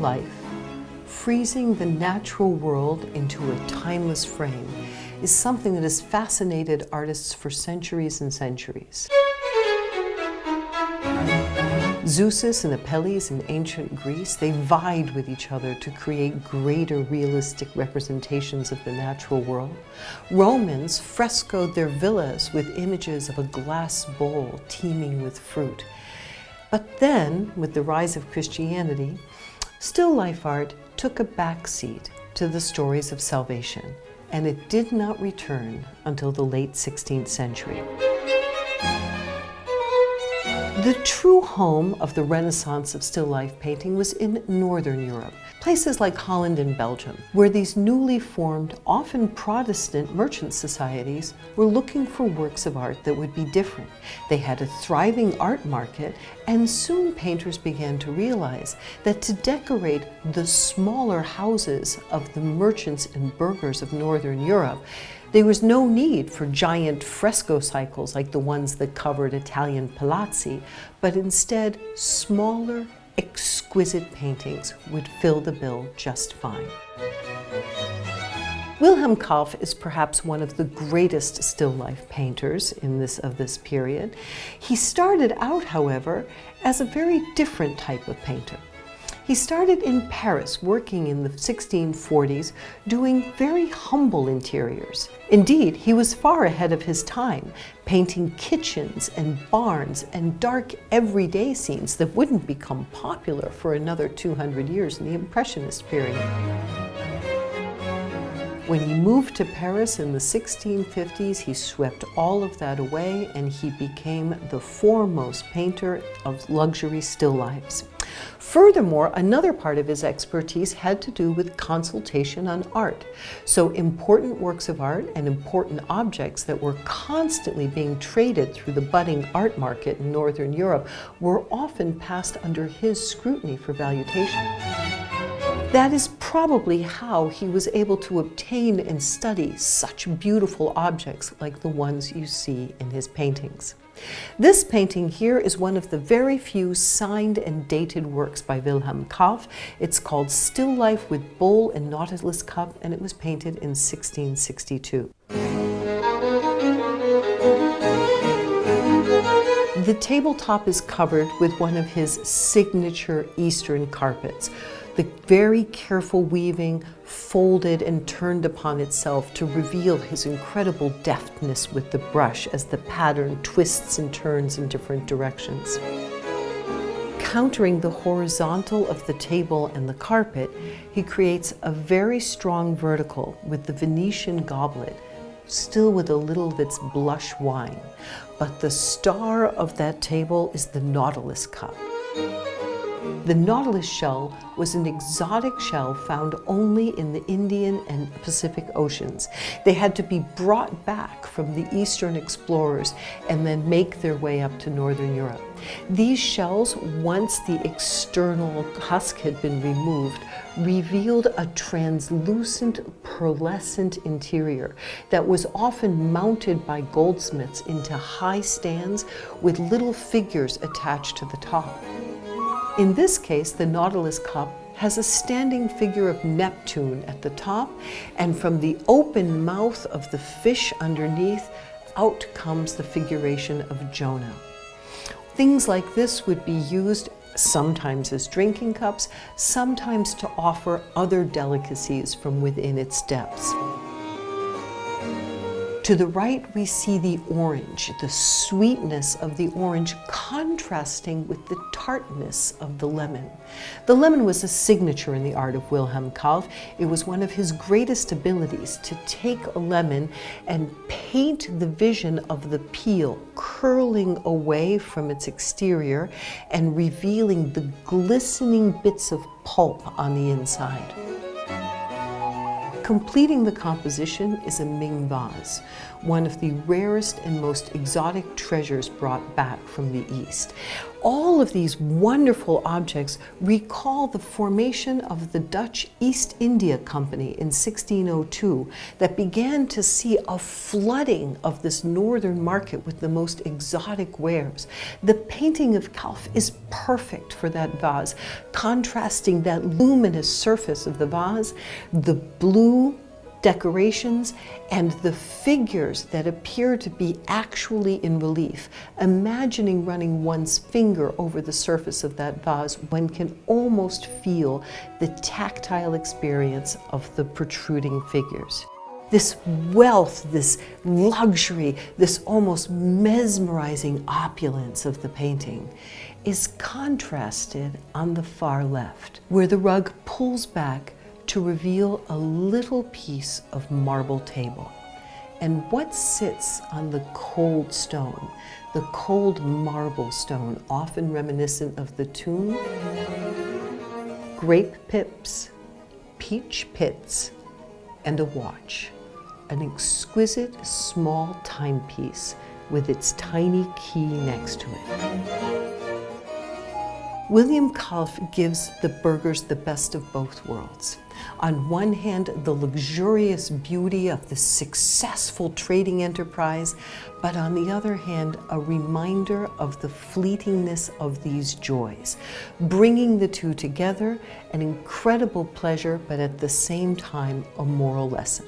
life, freezing the natural world into a timeless frame, is something that has fascinated artists for centuries and centuries. Zeus and the Pellies in ancient Greece, they vied with each other to create greater realistic representations of the natural world. Romans frescoed their villas with images of a glass bowl teeming with fruit. But then, with the rise of Christianity, still life art took a backseat to the stories of salvation, and it did not return until the late 16th century. The true home of the Renaissance of still life painting was in Northern Europe, places like Holland and Belgium, where these newly formed, often Protestant merchant societies were looking for works of art that would be different. They had a thriving art market, and soon painters began to realize that to decorate the smaller houses of the merchants and burghers of Northern Europe, there was no need for giant fresco cycles like the ones that covered Italian palazzi, but instead smaller, exquisite paintings would fill the bill just fine. Wilhelm Kauff is perhaps one of the greatest still life painters of this period. He started out, however, as a very different type of painter. He started in Paris, working in the 1640s, doing very humble interiors. Indeed, he was far ahead of his time, painting kitchens and barns and dark everyday scenes that wouldn't become popular for another 200 years in the Impressionist period. When he moved to Paris in the 1650s, he swept all of that away and he became the foremost painter of luxury still lifes. Furthermore, another part of his expertise had to do with consultation on art. So important works of art and important objects that were constantly being traded through the budding art market in Northern Europe were often passed under his scrutiny for valuation. That is probably how he was able to obtain and study such beautiful objects like the ones you see in his paintings. This painting here is one of the very few signed and dated works by Wilhelm Kauff. It's called Still Life with Bowl and Nautilus Cup, and it was painted in 1662. The tabletop is covered with one of his signature Eastern carpets. The very careful weaving folded and turned upon itself to reveal his incredible deftness with the brush as the pattern twists and turns in different directions. Countering the horizontal of the table and the carpet, he creates a very strong vertical with the Venetian goblet, still with a little of its blush wine. But the star of that table is the Nautilus cup. The nautilus shell was an exotic shell found only in the Indian and Pacific Oceans. They had to be brought back from the Eastern explorers and then make their way up to Northern Europe. These shells, once the external husk had been removed, revealed a translucent, pearlescent interior that was often mounted by goldsmiths into high stands with little figures attached to the top. In this case, the Nautilus cup has a standing figure of Neptune at the top, and from the open mouth of the fish underneath, out comes the figuration of Jonah. Things like this would be used sometimes as drinking cups, sometimes to offer other delicacies from within its depths. To the right, we see the orange, the sweetness of the orange contrasting with the tartness of the lemon. The lemon was a signature in the art of Wilhelm Kauff. It was one of his greatest abilities to take a lemon and paint the vision of the peel curling away from its exterior and revealing the glistening bits of pulp on the inside. Completing the composition is a Ming vase, one of the rarest and most exotic treasures brought back from the East. All of these wonderful objects recall the formation of the Dutch East India Company in 1602 that began to see a flooding of this northern market with the most exotic wares. The painting of Kalf is perfect for that vase, contrasting that luminous surface of the vase, the blue decorations, and the figures that appear to be actually in relief. Imagining running one's finger over the surface of that vase, one can almost feel the tactile experience of the protruding figures. This wealth, this luxury, this almost mesmerizing opulence of the painting is contrasted on the far left, where the rug pulls back to reveal a little piece of marble table. And what sits on the cold stone, the cold marble stone, often reminiscent of the tomb? Grape pips, peach pits, and a watch. An exquisite small timepiece with its tiny key next to it. William Kalf gives the burghers the best of both worlds. On one hand, the luxurious beauty of the successful trading enterprise, but on the other hand, a reminder of the fleetingness of these joys, bringing the two together, an incredible pleasure, but at the same time, a moral lesson.